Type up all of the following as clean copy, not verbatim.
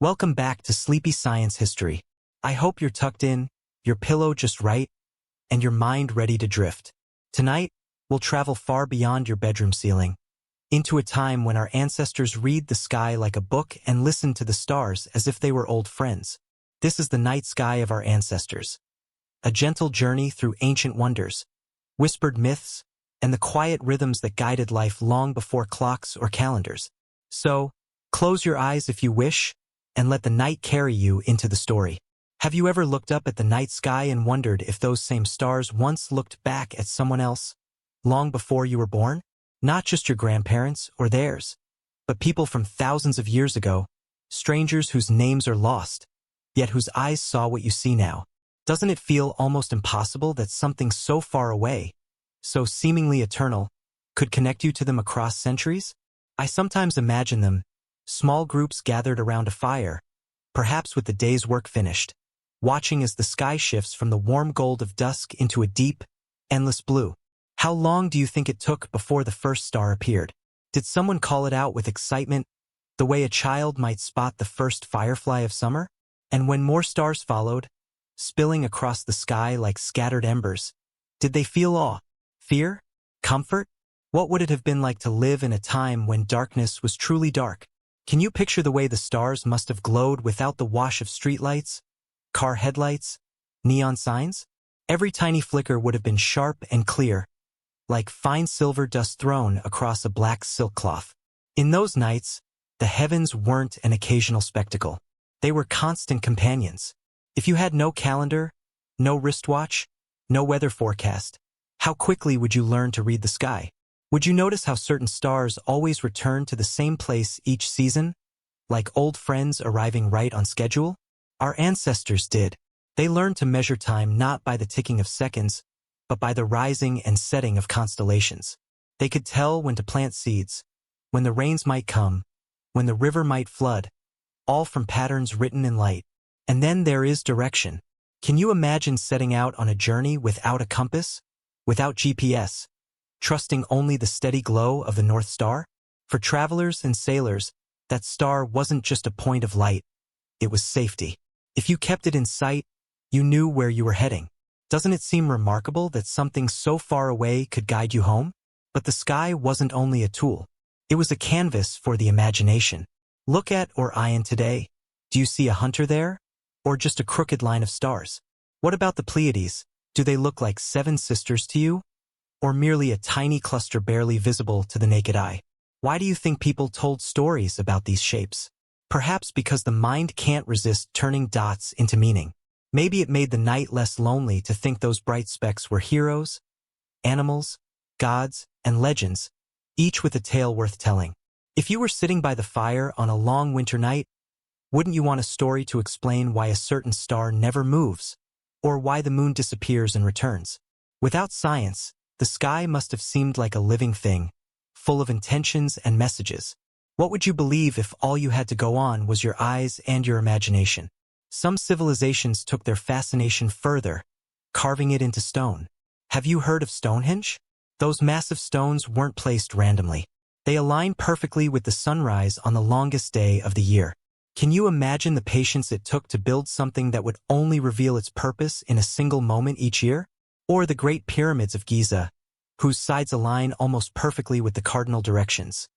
Welcome back to Sleepy Science History. I hope you're tucked in, your pillow just right, and your mind ready to drift. Tonight, we'll travel far beyond your bedroom ceiling, into a time when our ancestors read the sky like a book and listened to the stars as if they were old friends. This is the night sky of our ancestors. A gentle journey through ancient wonders, whispered myths, and the quiet rhythms that guided life long before clocks or calendars. So, close your eyes if you wish, and let the night carry you into the story. Have you ever looked up at the night sky and wondered if those same stars once looked back at someone else, long before you were born? Not just your grandparents or theirs, but people from thousands of years ago, strangers whose names are lost, yet whose eyes saw what you see now. Doesn't it feel almost impossible that something so far away, so seemingly eternal, could connect you to them across centuries? I sometimes imagine them, small groups gathered around a fire, perhaps with the day's work finished, watching as the sky shifts from the warm gold of dusk into a deep, endless blue. How long do you think it took before the first star appeared? Did someone call it out with excitement, the way a child might spot the first firefly of summer? And when more stars followed, spilling across the sky like scattered embers, did they feel awe, fear, comfort? What would it have been like to live in a time when darkness was truly dark? Can you picture the way the stars must have glowed without the wash of streetlights, car headlights, neon signs? Every tiny flicker would have been sharp and clear, like fine silver dust thrown across a black silk cloth. In those nights, the heavens weren't an occasional spectacle. They were constant companions. If you had no calendar, no wristwatch, no weather forecast, how quickly would you learn to read the sky? Would you notice how certain stars always return to the same place each season, like old friends arriving right on schedule? Our ancestors did. They learned to measure time not by the ticking of seconds, but by the rising and setting of constellations. They could tell when to plant seeds, when the rains might come, when the river might flood, all from patterns written in light. And then there is direction. Can you imagine setting out on a journey without a compass, without GPS, trusting only the steady glow of the North Star? For travelers and sailors, that star wasn't just a point of light, it was safety. If you kept it in sight, you knew where you were heading. Doesn't it seem remarkable that something so far away could guide you home? But the sky wasn't only a tool. It was a canvas for the imagination. Look at Orion today. Do you see a hunter there? Or just a crooked line of stars? What about the Pleiades? Do they look like seven sisters to you? Or merely a tiny cluster barely visible to the naked eye? Why do you think people told stories about these shapes? Perhaps because the mind can't resist turning dots into meaning. Maybe it made the night less lonely to think those bright specks were heroes, animals, gods, and legends, each with a tale worth telling. If you were sitting by the fire on a long winter night, wouldn't you want a story to explain why a certain star never moves, or why the moon disappears and returns? Without science, the sky must have seemed like a living thing, full of intentions and messages. What would you believe if all you had to go on was your eyes and your imagination? Some civilizations took their fascination further, carving it into stone. Have you heard of Stonehenge? Those massive stones weren't placed randomly. They aligned perfectly with the sunrise on the longest day of the year. Can you imagine the patience it took to build something that would only reveal its purpose in a single moment each year? Or the Great Pyramids of Giza, whose sides align almost perfectly with the cardinal directions.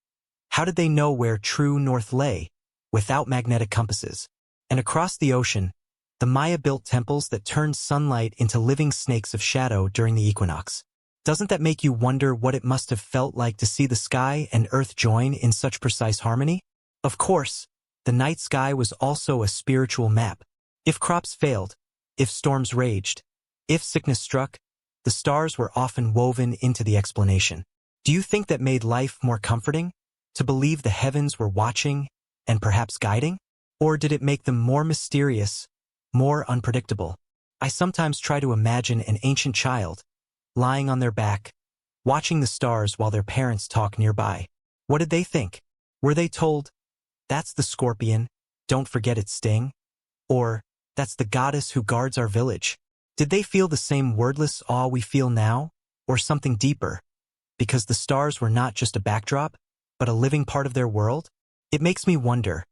How did they know where true north lay, without magnetic compasses? And across the ocean, the Maya built temples that turned sunlight into living snakes of shadow during the equinox. Doesn't that make you wonder what it must have felt like to see the sky and earth join in such precise harmony? Of course, the night sky was also a spiritual map. If crops failed, if storms raged, if sickness struck, the stars were often woven into the explanation. Do you think that made life more comforting, to believe the heavens were watching and perhaps guiding? Or did it make them more mysterious, more unpredictable? I sometimes try to imagine an ancient child, lying on their back, watching the stars while their parents talk nearby. What did they think? Were they told, "That's the scorpion, don't forget its sting"? Or, "That's the goddess who guards our village"? Did they feel the same wordless awe we feel now, or something deeper, because the stars were not just a backdrop, but a living part of their world? It makes me wonder,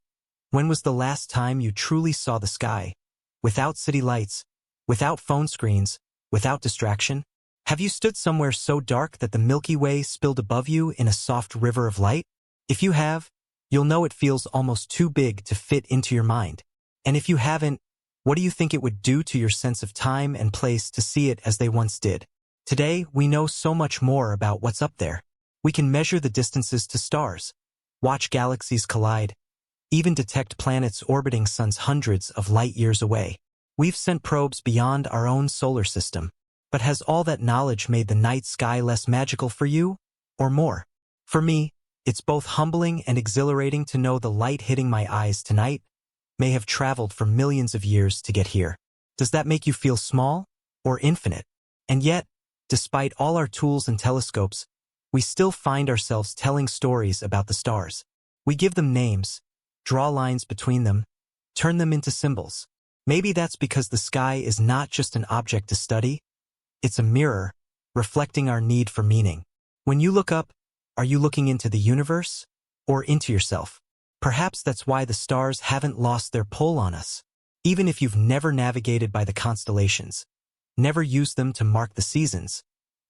When was the last time you truly saw the sky? Without city lights, without phone screens, without distraction? Have you stood somewhere so dark that the Milky Way spilled above you in a soft river of light? If you have, you'll know it feels almost too big to fit into your mind. And if you haven't, what do you think it would do to your sense of time and place to see it as they once did? Today, we know so much more about what's up there. We can measure the distances to stars, watch galaxies collide, even detect planets orbiting suns hundreds of light years away. We've sent probes beyond our own solar system. But has all that knowledge made the night sky less magical for you, or more? For me, it's both humbling and exhilarating to know the light hitting my eyes tonight may have traveled for millions of years to get here. Does that make you feel small or infinite? And yet, despite all our tools and telescopes, we still find ourselves telling stories about the stars. We give them names, draw lines between them, turn them into symbols. Maybe that's because the sky is not just an object to study. It's a mirror, reflecting our need for meaning. When you look up, are you looking into the universe or into yourself? Perhaps that's why the stars haven't lost their pull on us. Even if you've never navigated by the constellations, never used them to mark the seasons,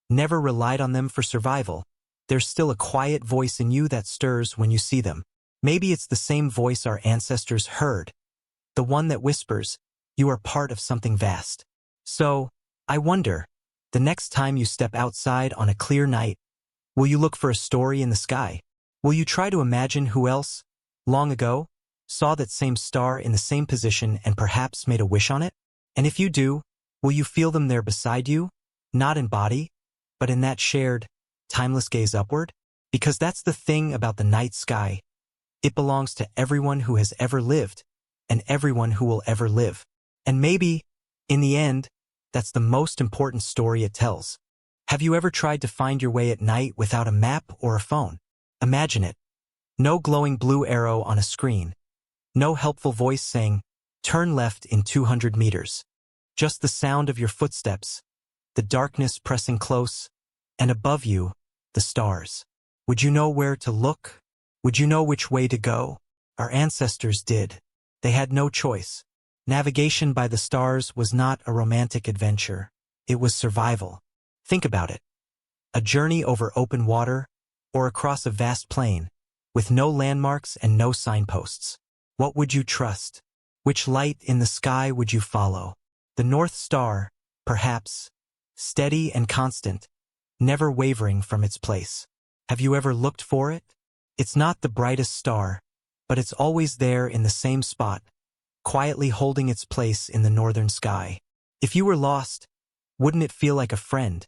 never relied on them for survival, there's still a quiet voice in you that stirs when you see them. Maybe it's the same voice our ancestors heard, the one that whispers, "You are part of something vast." So, I wonder, the next time you step outside on a clear night, will you look for a story in the sky? Will you try to imagine who else, long ago, saw that same star in the same position and perhaps made a wish on it? And if you do, will you feel them there beside you, not in body, but in that shared, timeless gaze upward? Because that's the thing about the night sky. It belongs to everyone who has ever lived, and everyone who will ever live. And maybe, in the end, that's the most important story it tells. Have you ever tried to find your way at night without a map or a phone? Imagine it. No glowing blue arrow on a screen. No helpful voice saying, "Turn left in 200 meters." Just the sound of your footsteps, the darkness pressing close, and above you, the stars. Would you know where to look? Would you know which way to go? Our ancestors did. They had no choice. Navigation by the stars was not a romantic adventure. It was survival. Think about it. A journey over open water, or across a vast plain, with no landmarks and no signposts. What would you trust? Which light in the sky would you follow? The North Star, perhaps, steady and constant, never wavering from its place. Have you ever looked for it? It's not the brightest star, but it's always there in the same spot, quietly holding its place in the northern sky. If you were lost, wouldn't it feel like a friend,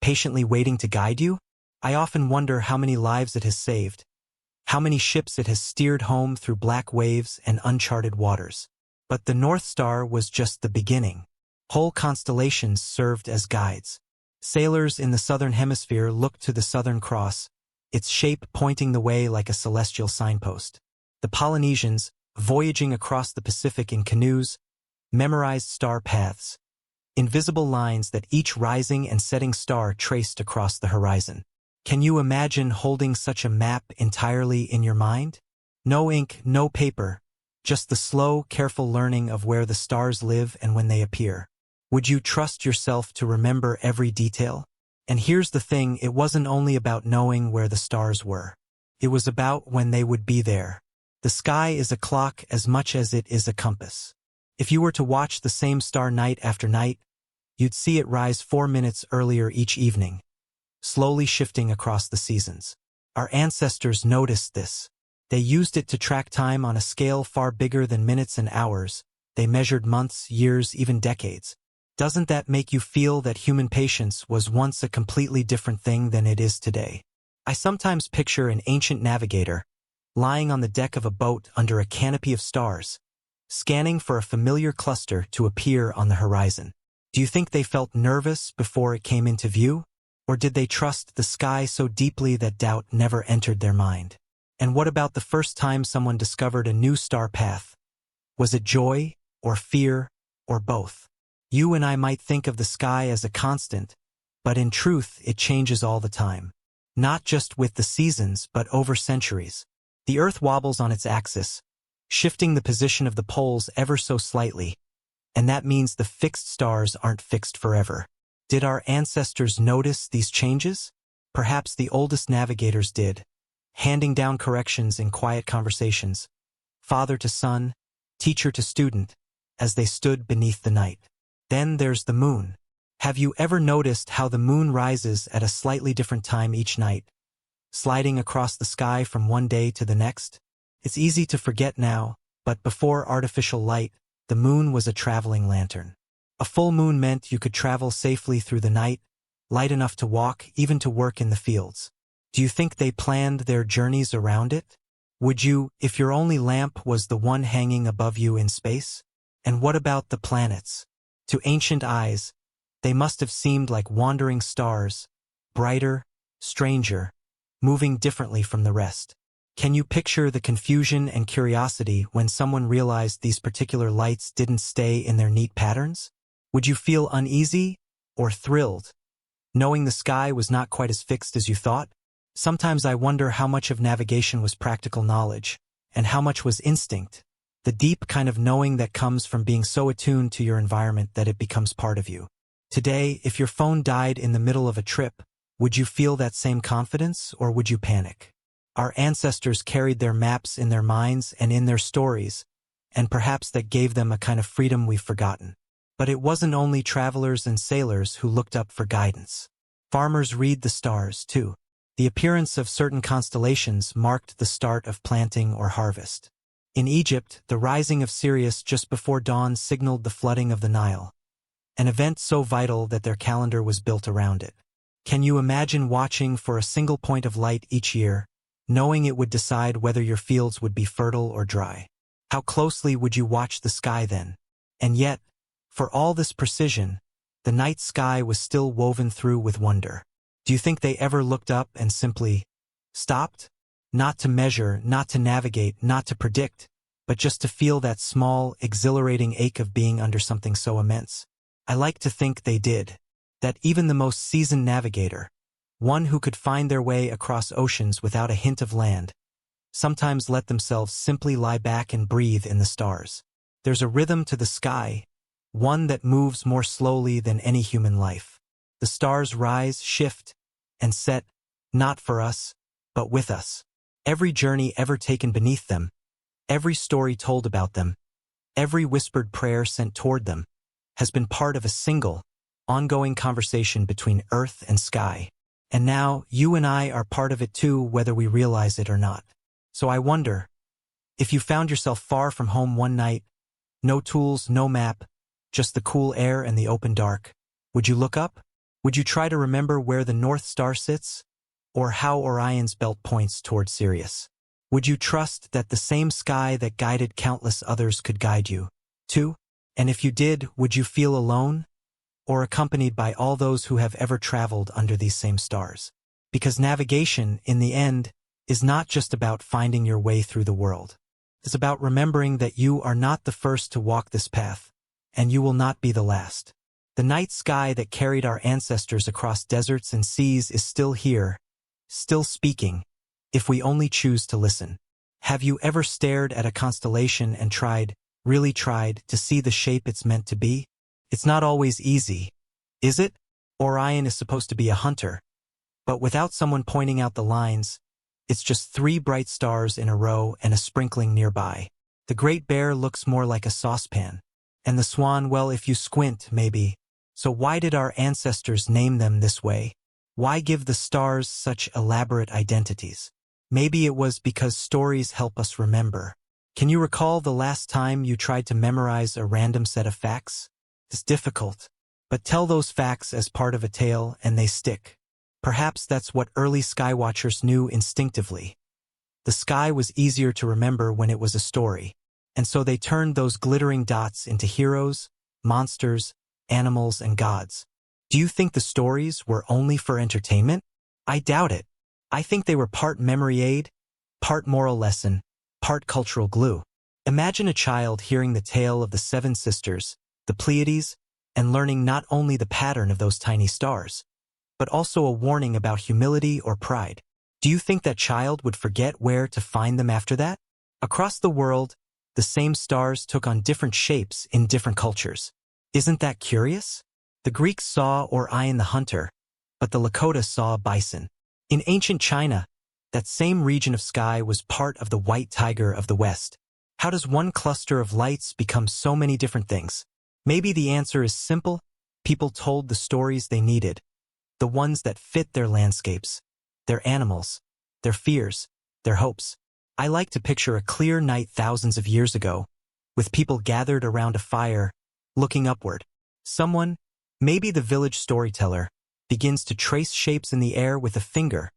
patiently waiting to guide you? I often wonder how many lives it has saved, how many ships it has steered home through black waves and uncharted waters. But the North Star was just the beginning. Whole constellations served as guides. Sailors in the southern hemisphere looked to the Southern Cross, its shape pointing the way like a celestial signpost. The Polynesians, voyaging across the Pacific in canoes, memorized star paths, invisible lines that each rising and setting star traced across the horizon. Can you imagine holding such a map entirely in your mind? No ink, no paper, just the slow, careful learning of where the stars live and when they appear. Would you trust yourself to remember every detail? And here's the thing, it wasn't only about knowing where the stars were. It was about when they would be there. The sky is a clock as much as it is a compass. If you were to watch the same star night after night, you'd see it rise 4 minutes earlier each evening, slowly shifting across the seasons. Our ancestors noticed this. They used it to track time on a scale far bigger than minutes and hours. They measured months, years, even decades. Doesn't that make you feel that human patience was once a completely different thing than it is today? I sometimes picture an ancient navigator, lying on the deck of a boat under a canopy of stars, scanning for a familiar cluster to appear on the horizon. Do you think they felt nervous before it came into view? Or did they trust the sky so deeply that doubt never entered their mind? And what about the first time someone discovered a new star path? Was it joy, or fear, or both? You and I might think of the sky as a constant, but in truth it changes all the time. Not just with the seasons, but over centuries. The Earth wobbles on its axis, shifting the position of the poles ever so slightly, and that means the fixed stars aren't fixed forever. Did our ancestors notice these changes? Perhaps the oldest navigators did, handing down corrections in quiet conversations, father to son, teacher to student, as they stood beneath the night. Then there's the moon. Have you ever noticed how the moon rises at a slightly different time each night, sliding across the sky from one day to the next? It's easy to forget now, but before artificial light, the moon was a traveling lantern. A full moon meant you could travel safely through the night, light enough to walk, even to work in the fields. Do you think they planned their journeys around it? Would you, if your only lamp was the one hanging above you in space? And what about the planets? To ancient eyes, they must have seemed like wandering stars, brighter, stranger, moving differently from the rest. Can you picture the confusion and curiosity when someone realized these particular lights didn't stay in their neat patterns? Would you feel uneasy or thrilled, knowing the sky was not quite as fixed as you thought? Sometimes I wonder how much of navigation was practical knowledge, and how much was instinct, the deep kind of knowing that comes from being so attuned to your environment that it becomes part of you. Today, if your phone died in the middle of a trip, would you feel that same confidence, or would you panic? Our ancestors carried their maps in their minds and in their stories, and perhaps that gave them a kind of freedom we've forgotten. But it wasn't only travelers and sailors who looked up for guidance. Farmers read the stars, too. The appearance of certain constellations marked the start of planting or harvest. In Egypt, the rising of Sirius just before dawn signaled the flooding of the Nile, an event so vital that their calendar was built around it. Can you imagine watching for a single point of light each year, knowing it would decide whether your fields would be fertile or dry? How closely would you watch the sky then? And yet, for all this precision, the night sky was still woven through with wonder. Do you think they ever looked up and simply stopped? Not to measure, not to navigate, not to predict, but just to feel that small, exhilarating ache of being under something so immense. I like to think they did. That even the most seasoned navigator, one who could find their way across oceans without a hint of land, sometimes let themselves simply lie back and breathe in the stars. There's a rhythm to the sky, one that moves more slowly than any human life. The stars rise, shift, and set, not for us, but with us. Every journey ever taken beneath them, every story told about them, every whispered prayer sent toward them, has been part of a single, ongoing conversation between earth and sky. And now, you and I are part of it too, whether we realize it or not. So I wonder, if you found yourself far from home one night, no tools, no map, just the cool air and the open dark, would you look up? Would you try to remember where the North Star sits, or how Orion's belt points toward Sirius? Would you trust that the same sky that guided countless others could guide you, too? And if you did, would you feel alone, or accompanied by all those who have ever traveled under these same stars? Because navigation, in the end, is not just about finding your way through the world. It's about remembering that you are not the first to walk this path, and you will not be the last. The night sky that carried our ancestors across deserts and seas is still here, still speaking, if we only choose to listen. Have you ever stared at a constellation and really tried, to see the shape it's meant to be? It's not always easy, is it? Orion is supposed to be a hunter, but without someone pointing out the lines, it's just 3 bright stars in a row and a sprinkling nearby. The Great Bear looks more like a saucepan, and the Swan, well, if you squint, maybe. So why did our ancestors name them this way? Why give the stars such elaborate identities? Maybe it was because stories help us remember. Can you recall the last time you tried to memorize a random set of facts? It's difficult, but tell those facts as part of a tale and they stick. Perhaps that's what early skywatchers knew instinctively. The sky was easier to remember when it was a story, and so they turned those glittering dots into heroes, monsters, animals, and gods. Do you think the stories were only for entertainment? I doubt it. I think they were part memory aid, part moral lesson, part cultural glue. Imagine a child hearing the tale of the 7 sisters, the Pleiades, and learning not only the pattern of those tiny stars, but also a warning about humility or pride. Do you think that child would forget where to find them after that? Across the world, the same stars took on different shapes in different cultures. Isn't that curious? The Greeks saw Orion the hunter, but the Lakota saw a bison. In ancient China, that same region of sky was part of the white tiger of the West. How does one cluster of lights become so many different things? Maybe the answer is simple. People told the stories they needed, the ones that fit their landscapes, their animals, their fears, their hopes. I like to picture a clear night thousands of years ago, with people gathered around a fire, looking upward. Someone, maybe the village storyteller, begins to trace shapes in the air with a finger,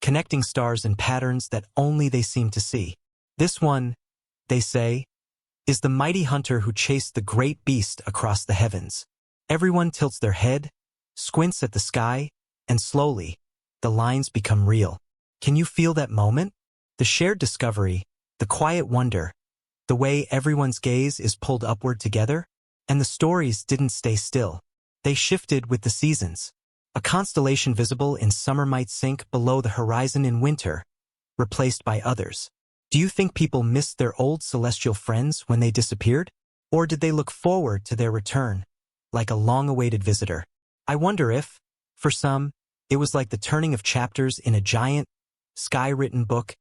connecting stars in patterns that only they seem to see. This one, they say, is the mighty hunter who chased the great beast across the heavens. Everyone tilts their head, squints at the sky, and slowly, the lines become real. Can you feel that moment? The shared discovery, the quiet wonder, the way everyone's gaze is pulled upward together? And the stories didn't stay still. They shifted with the seasons. A constellation visible in summer might sink below the horizon in winter, replaced by others. Do you think people missed their old celestial friends when they disappeared? Or did they look forward to their return, like a long-awaited visitor? I wonder if, for some, it was like the turning of chapters in a giant, sky-written book,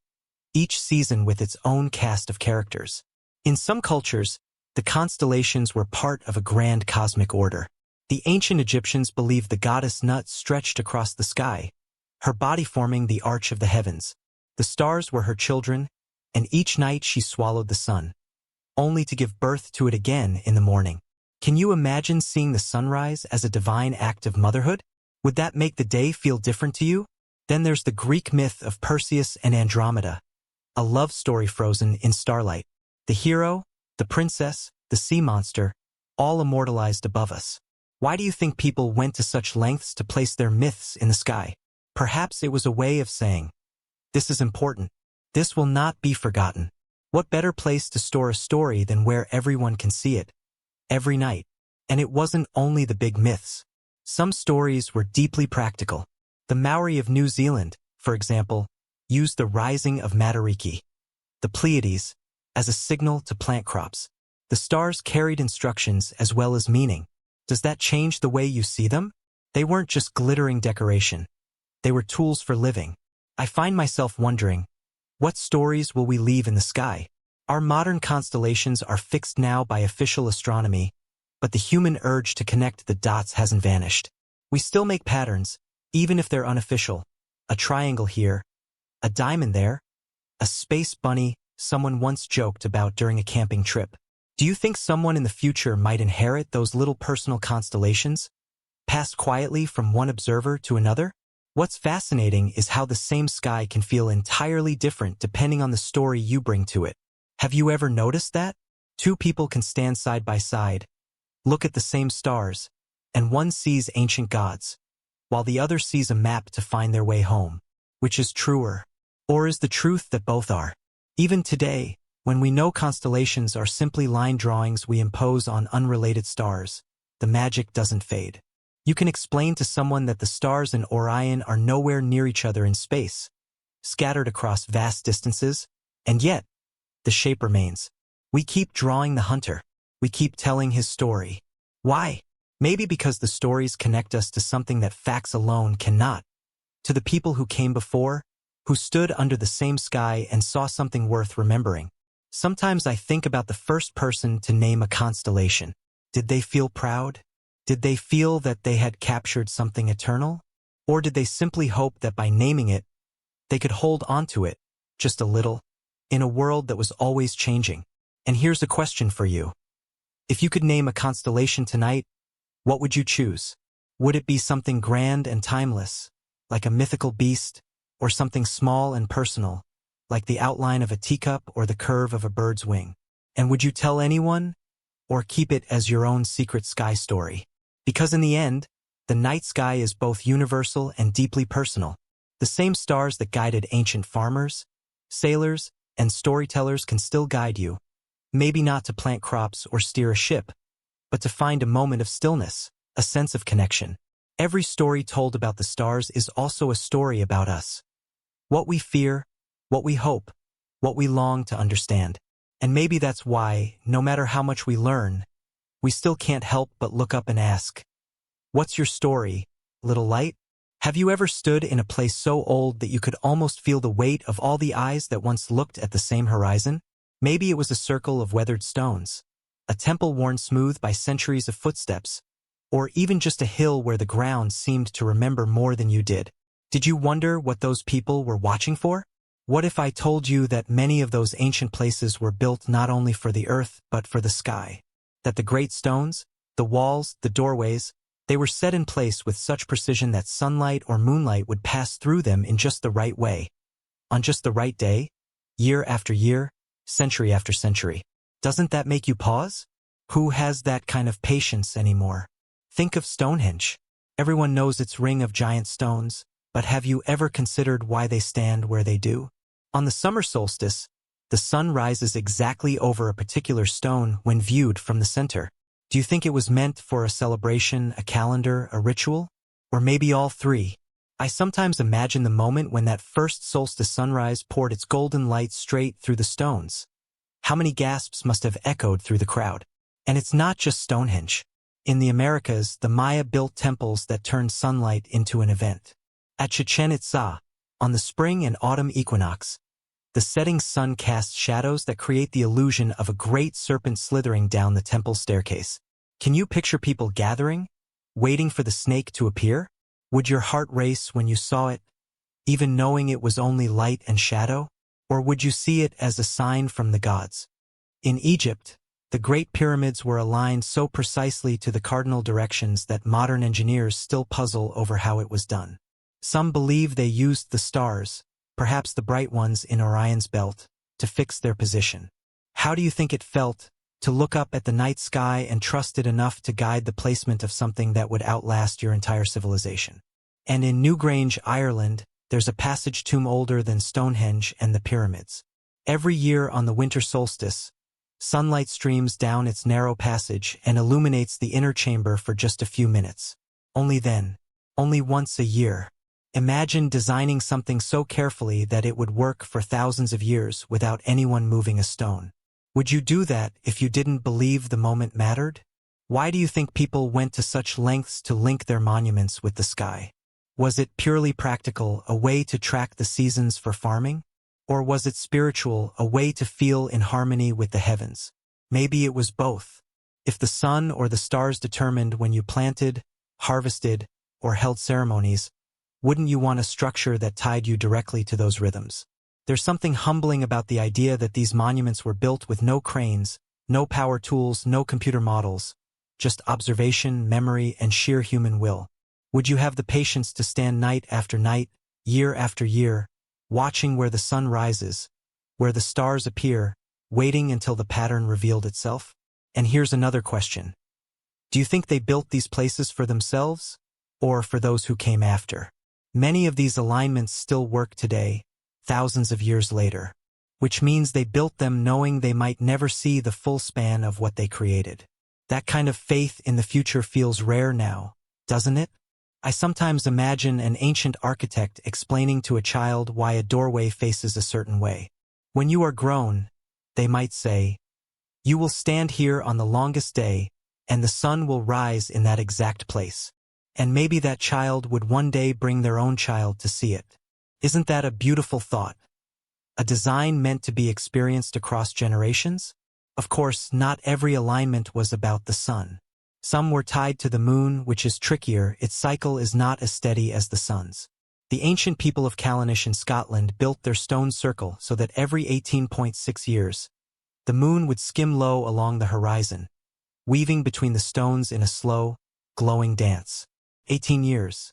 each season with its own cast of characters. In some cultures, the constellations were part of a grand cosmic order. The ancient Egyptians believed the goddess Nut stretched across the sky, her body forming the arch of the heavens. The stars were her children, and each night she swallowed the sun, only to give birth to it again in the morning. Can you imagine seeing the sunrise as a divine act of motherhood? Would that make the day feel different to you? Then there's the Greek myth of Perseus and Andromeda, a love story frozen in starlight. The hero, the princess, the sea monster, all immortalized above us. Why do you think people went to such lengths to place their myths in the sky? Perhaps it was a way of saying, this is important. This will not be forgotten. What better place to store a story than where everyone can see it, every night? And it wasn't only the big myths. Some stories were deeply practical. The Maori of New Zealand, for example, used the rising of Matariki, the Pleiades, as a signal to plant crops. The stars carried instructions as well as meaning. Does that change the way you see them? They weren't just glittering decoration. They were tools for living. I find myself wondering, what stories will we leave in the sky? Our modern constellations are fixed now by official astronomy, but the human urge to connect the dots hasn't vanished. We still make patterns, even if they're unofficial. A triangle here, a diamond there, a space bunny someone once joked about during a camping trip. Do you think someone in the future might inherit those little personal constellations, passed quietly from one observer to another? What's fascinating is how the same sky can feel entirely different depending on the story you bring to it. Have you ever noticed that? Two people can stand side by side, look at the same stars, and one sees ancient gods, while the other sees a map to find their way home. Which is truer? Or is the truth that both are? Even today, when we know constellations are simply line drawings we impose on unrelated stars, the magic doesn't fade. You can explain to someone that the stars in Orion are nowhere near each other in space, scattered across vast distances, and yet, the shape remains. We keep drawing the hunter. We keep telling his story. Why? Maybe because the stories connect us to something that facts alone cannot. To the people who came before, who stood under the same sky and saw something worth remembering. Sometimes I think about the first person to name a constellation. Did they feel proud? Did they feel that they had captured something eternal? Or did they simply hope that by naming it, they could hold onto it, just a little, in a world that was always changing? And here's a question for you. If you could name a constellation tonight, what would you choose? Would it be something grand and timeless, like a mythical beast, or something small and personal, like the outline of a teacup or the curve of a bird's wing? And would you tell anyone, or keep it as your own secret sky story? Because in the end, the night sky is both universal and deeply personal. The same stars that guided ancient farmers, sailors, and storytellers can still guide you, maybe not to plant crops or steer a ship, but to find a moment of stillness, a sense of connection. Every story told about the stars is also a story about us. What we fear, what we hope, what we long to understand. And maybe that's why, no matter how much we learn, we still can't help but look up and ask, what's your story, little light? Have you ever stood in a place so old that you could almost feel the weight of all the eyes that once looked at the same horizon? Maybe it was a circle of weathered stones, a temple worn smooth by centuries of footsteps, or even just a hill where the ground seemed to remember more than you did. Did you wonder what those people were watching for? What if I told you that many of those ancient places were built not only for the earth but for the sky? That the great stones, the walls, the doorways, they were set in place with such precision that sunlight or moonlight would pass through them in just the right way, on just the right day, year after year, century after century. Doesn't that make you pause? Who has that kind of patience anymore? Think of Stonehenge. Everyone knows its ring of giant stones, but have you ever considered why they stand where they do? On the summer solstice, the sun rises exactly over a particular stone when viewed from the center. Do you think it was meant for a celebration, a calendar, a ritual? Or maybe all three? I sometimes imagine the moment when that first solstice sunrise poured its golden light straight through the stones. How many gasps must have echoed through the crowd? And it's not just Stonehenge. In the Americas, the Maya built temples that turned sunlight into an event. At Chichen Itza, on the spring and autumn equinox, the setting sun casts shadows that create the illusion of a great serpent slithering down the temple staircase. Can you picture people gathering, waiting for the snake to appear? Would your heart race when you saw it, even knowing it was only light and shadow? Or would you see it as a sign from the gods? In Egypt, the Great Pyramids were aligned so precisely to the cardinal directions that modern engineers still puzzle over how it was done. Some believe they used the stars, perhaps the bright ones in Orion's belt, to fix their position. How do you think it felt to look up at the night sky and trust it enough to guide the placement of something that would outlast your entire civilization? And in Newgrange, Ireland, there's a passage tomb older than Stonehenge and the pyramids. Every year on the winter solstice, sunlight streams down its narrow passage and illuminates the inner chamber for just a few minutes. Only then, only once a year. Imagine designing something so carefully that it would work for thousands of years without anyone moving a stone. Would you do that if you didn't believe the moment mattered? Why do you think people went to such lengths to link their monuments with the sky? Was it purely practical, a way to track the seasons for farming? Or was it spiritual, a way to feel in harmony with the heavens? Maybe it was both. If the sun or the stars determined when you planted, harvested, or held ceremonies, wouldn't you want a structure that tied you directly to those rhythms? There's something humbling about the idea that these monuments were built with no cranes, no power tools, no computer models, just observation, memory, and sheer human will. Would you have the patience to stand night after night, year after year, watching where the sun rises, where the stars appear, waiting until the pattern revealed itself? And here's another question. Do you think they built these places for themselves, or for those who came after? Many of these alignments still work today, thousands of years later, which means they built them knowing they might never see the full span of what they created. That kind of faith in the future feels rare now, doesn't it? I sometimes imagine an ancient architect explaining to a child why a doorway faces a certain way. When you are grown, they might say, "You will stand here on the longest day, and the sun will rise in that exact place." And maybe that child would one day bring their own child to see it. Isn't that a beautiful thought? A design meant to be experienced across generations? Of course, not every alignment was about the sun. Some were tied to the moon, which is trickier. Its cycle is not as steady as the sun's. The ancient people of Callanish in Scotland built their stone circle so that every 18.6 years, the moon would skim low along the horizon, weaving between the stones in a slow, glowing dance. 18 years.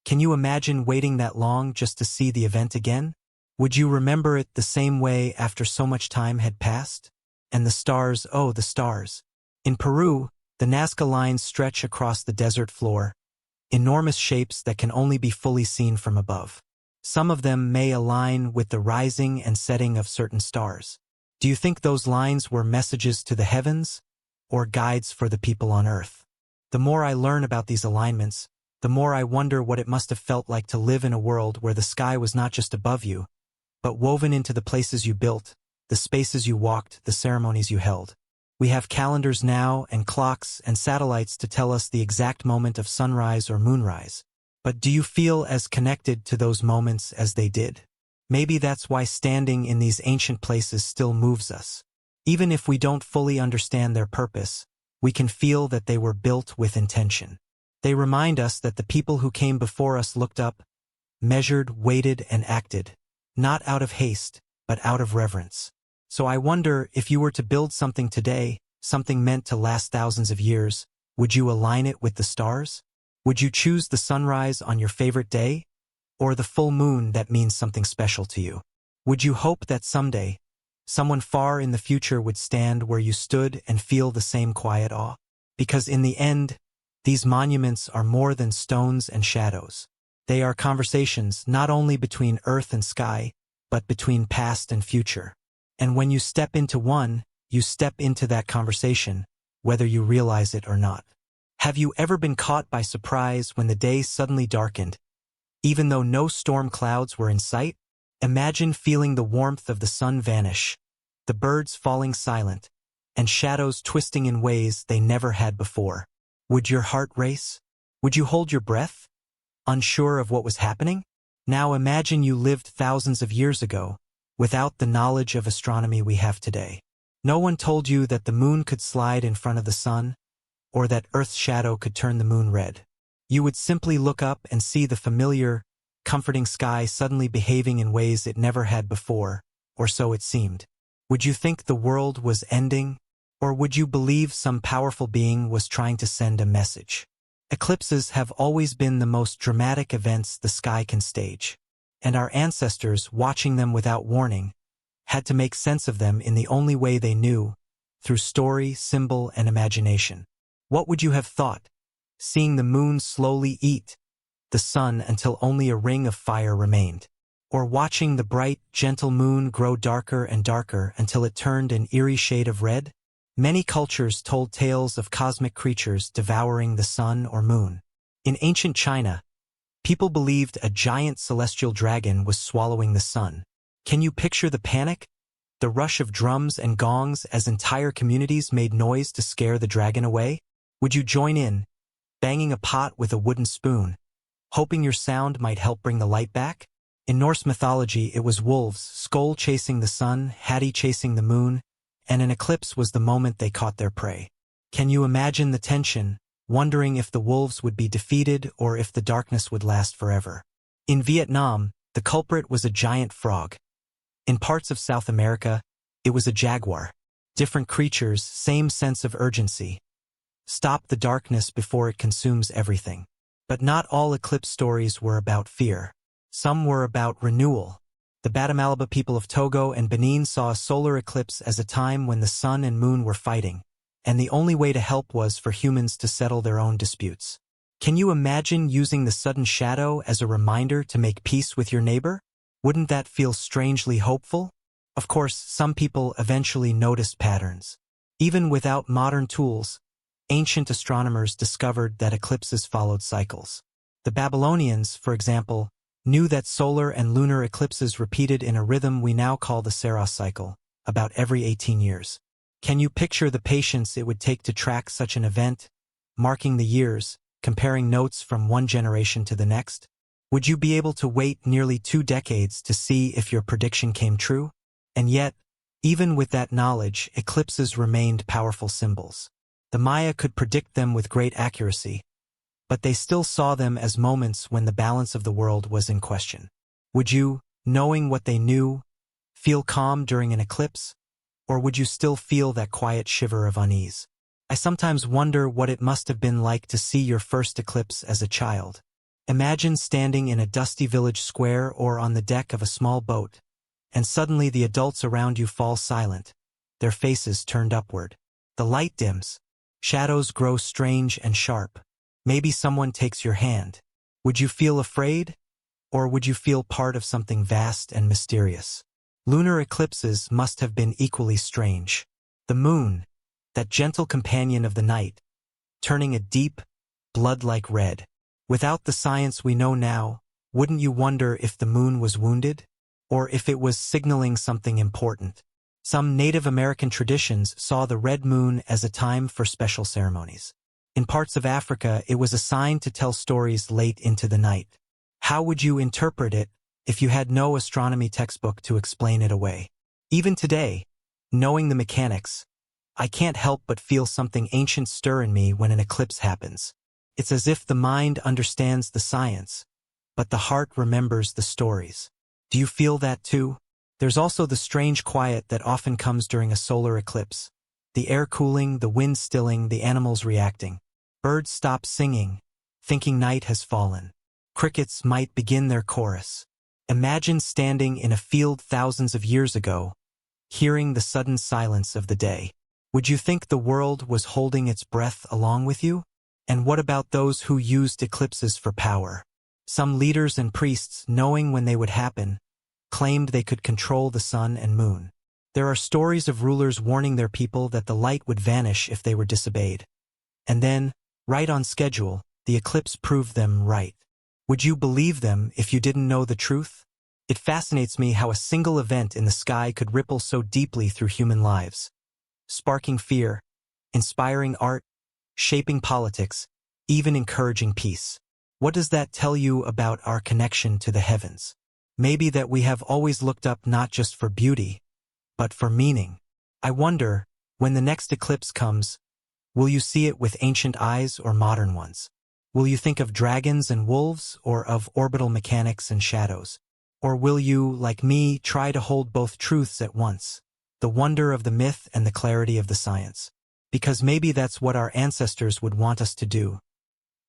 Can you imagine waiting that long just to see the event again? Would you remember it the same way after so much time had passed? And the stars, oh, the stars. In Peru, the Nazca lines stretch across the desert floor, enormous shapes that can only be fully seen from above. Some of them may align with the rising and setting of certain stars. Do you think those lines were messages to the heavens, or guides for the people on Earth? The more I learn about these alignments, the more I wonder what it must have felt like to live in a world where the sky was not just above you, but woven into the places you built, the spaces you walked, the ceremonies you held. We have calendars now and clocks and satellites to tell us the exact moment of sunrise or moonrise. But do you feel as connected to those moments as they did? Maybe that's why standing in these ancient places still moves us. Even if we don't fully understand their purpose, we can feel that they were built with intention. They remind us that the people who came before us looked up, measured, waited, and acted, not out of haste, but out of reverence. So I wonder, if you were to build something today, something meant to last thousands of years, would you align it with the stars? Would you choose the sunrise on your favorite day? Or the full moon that means something special to you? Would you hope that someday, someone far in the future would stand where you stood and feel the same quiet awe? Because in the end, these monuments are more than stones and shadows. They are conversations not only between earth and sky, but between past and future. And when you step into one, you step into that conversation, whether you realize it or not. Have you ever been caught by surprise when the day suddenly darkened, even though no storm clouds were in sight? Imagine feeling the warmth of the sun vanish, the birds falling silent, and shadows twisting in ways they never had before. Would your heart race? Would you hold your breath, unsure of what was happening? Now imagine you lived thousands of years ago, without the knowledge of astronomy we have today. No one told you that the moon could slide in front of the sun, or that Earth's shadow could turn the moon red. You would simply look up and see the familiar, comforting sky suddenly behaving in ways it never had before, or so it seemed. Would you think the world was ending, or would you believe some powerful being was trying to send a message? Eclipses have always been the most dramatic events the sky can stage, and our ancestors, watching them without warning, had to make sense of them in the only way they knew, through story, symbol, and imagination. What would you have thought, seeing the moon slowly eat the sun until only a ring of fire remained? Or watching the bright, gentle moon grow darker and darker until it turned an eerie shade of red? Many cultures told tales of cosmic creatures devouring the sun or moon. In ancient China, people believed a giant celestial dragon was swallowing the sun. Can you picture the panic? The rush of drums and gongs as entire communities made noise to scare the dragon away? Would you join in, banging a pot with a wooden spoon, hoping your sound might help bring the light back? In Norse mythology, it was wolves, Skoll chasing the sun, Hati chasing the moon, and an eclipse was the moment they caught their prey. Can you imagine the tension, wondering if the wolves would be defeated or if the darkness would last forever? In Vietnam, the culprit was a giant frog. In parts of South America, it was a jaguar. Different creatures, same sense of urgency. Stop the darkness before it consumes everything. But not all eclipse stories were about fear. Some were about renewal. The Batamalaba people of Togo and Benin saw a solar eclipse as a time when the sun and moon were fighting, and the only way to help was for humans to settle their own disputes. Can you imagine using the sudden shadow as a reminder to make peace with your neighbor? Wouldn't that feel strangely hopeful? Of course, some people eventually noticed patterns. Even without modern tools, ancient astronomers discovered that eclipses followed cycles. The Babylonians, for example, knew that solar and lunar eclipses repeated in a rhythm we now call the Saros cycle, about every 18 years. Can you picture the patience it would take to track such an event, marking the years, comparing notes from one generation to the next? Would you be able to wait nearly 2 decades to see if your prediction came true? And yet, even with that knowledge, eclipses remained powerful symbols. The Maya could predict them with great accuracy, but they still saw them as moments when the balance of the world was in question. Would you, knowing what they knew, feel calm during an eclipse? Or would you still feel that quiet shiver of unease? I sometimes wonder what it must have been like to see your first eclipse as a child. Imagine standing in a dusty village square or on the deck of a small boat, and suddenly the adults around you fall silent, their faces turned upward. The light dims. Shadows grow strange and sharp. Maybe someone takes your hand. Would you feel afraid? Or would you feel part of something vast and mysterious? Lunar eclipses must have been equally strange. The moon, that gentle companion of the night, turning a deep, blood-like red. Without the science we know now, wouldn't you wonder if the moon was wounded? Or if it was signaling something important? Some Native American traditions saw the red moon as a time for special ceremonies. In parts of Africa, it was a sign to tell stories late into the night. How would you interpret it if you had no astronomy textbook to explain it away? Even today, knowing the mechanics, I can't help but feel something ancient stir in me when an eclipse happens. It's as if the mind understands the science, but the heart remembers the stories. Do you feel that too? There's also the strange quiet that often comes during a solar eclipse. The air cooling, the wind stilling, the animals reacting. Birds stop singing, thinking night has fallen. Crickets might begin their chorus. Imagine standing in a field thousands of years ago, hearing the sudden silence of the day. Would you think the world was holding its breath along with you? And what about those who used eclipses for power? Some leaders and priests, knowing when they would happen, claimed they could control the sun and moon. There are stories of rulers warning their people that the light would vanish if they were disobeyed. And then, right on schedule, the eclipse proved them right. Would you believe them if you didn't know the truth? It fascinates me how a single event in the sky could ripple so deeply through human lives, sparking fear, inspiring art, shaping politics, even encouraging peace. What does that tell you about our connection to the heavens? Maybe that we have always looked up not just for beauty, but for meaning. I wonder, when the next eclipse comes, will you see it with ancient eyes or modern ones? Will you think of dragons and wolves or of orbital mechanics and shadows? Or will you, like me, try to hold both truths at once, the wonder of the myth and the clarity of the science? Because maybe that's what our ancestors would want us to do.